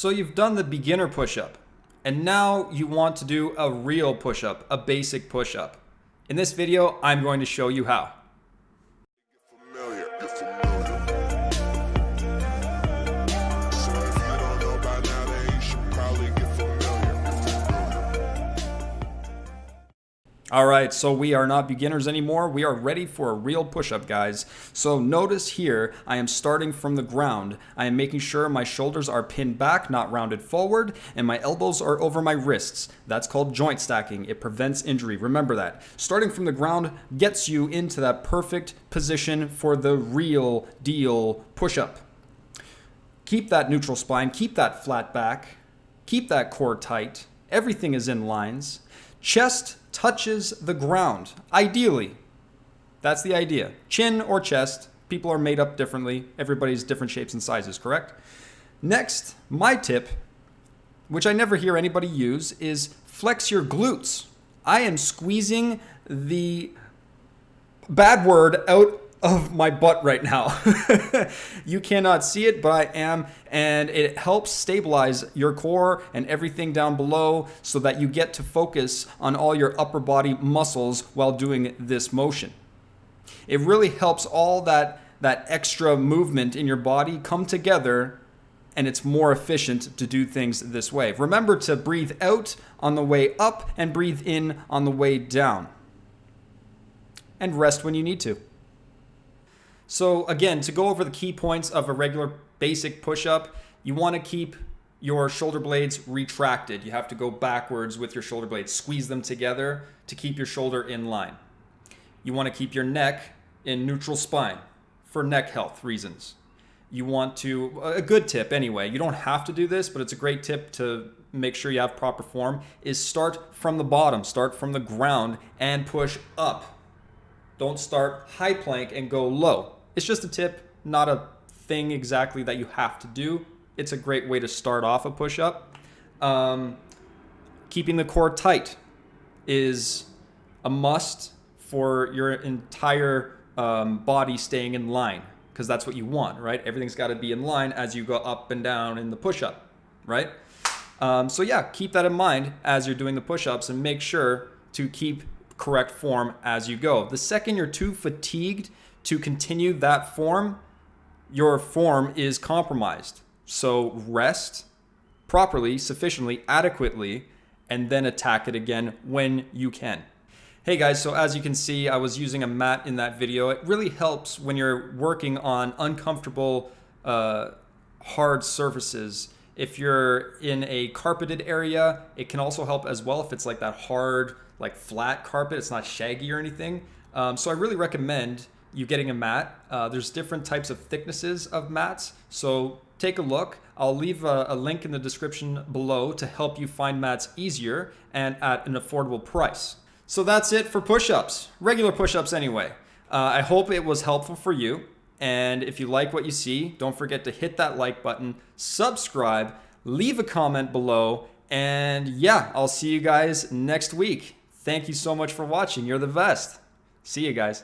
So you've done the beginner push-up, and now you want to do a real push-up, a basic push-up. In this video, I'm going to show you how. All right, so we are not beginners anymore. We are ready for a real push-up, guys. So notice here, I am starting from the ground. I am making sure my shoulders are pinned back, not rounded forward, and my elbows are over my wrists. That's called joint stacking. It prevents injury. Remember that. Starting from the ground gets you into that perfect position for the real deal push-up. Keep that neutral spine, keep that flat back, keep that core tight. Everything is in lines. Chest touches the ground, ideally. That's the idea. Chin or chest, people are made up differently. Everybody's different shapes and sizes, correct? Next, my tip, which I never hear anybody use, is flex your glutes. I am squeezing the bad word out of my butt right now. You cannot see it, but I am, and it helps stabilize your core and everything down below so that you get to focus on all your upper body muscles while doing this motion. It really helps all that extra movement in your body come together, and it's more efficient to do things this way. Remember to breathe out on the way up and breathe in on the way down. And rest when you need to. So again, to go over the key points of a regular basic push-up, you want to keep your shoulder blades retracted. You have to go backwards with your shoulder blades. Squeeze them together to keep your shoulder in line. You want to keep your neck in neutral spine for neck health reasons. You want to, a good tip anyway, you don't have to do this, but it's a great tip to make sure you have proper form, is start from the bottom, start from the ground and push up. Don't start high plank and go low. It's just a tip, not a thing exactly that you have to do. It's a great way to start off a push-up. Keeping the core tight is a must for your entire body staying in line, because that's what you want, right? Everything's got to be in line as you go up and down in the push-up, right? So yeah, keep that in mind as you're doing the push-ups and make sure to keep correct form as you go. The second you're too fatigued to continue that form, your form is compromised. So rest properly, sufficiently, adequately, and then attack it again when you can. Hey guys, so as you can see, I was using a mat in that video. It really helps when you're working on uncomfortable, hard surfaces. If you're in a carpeted area, it can also help as well if it's like that hard, like flat carpet. It's not shaggy or anything. So I really recommend you getting a mat. There's different types of thicknesses of mats, so take a look. I'll leave a link in the description below to help you find mats easier and at an affordable price. So that's it for push-ups, regular push-ups anyway. I hope it was helpful for you. And if you like what you see, don't forget to hit that like button, subscribe, leave a comment below, and yeah, I'll see you guys next week. Thank you so much for watching. You're the best. See you guys.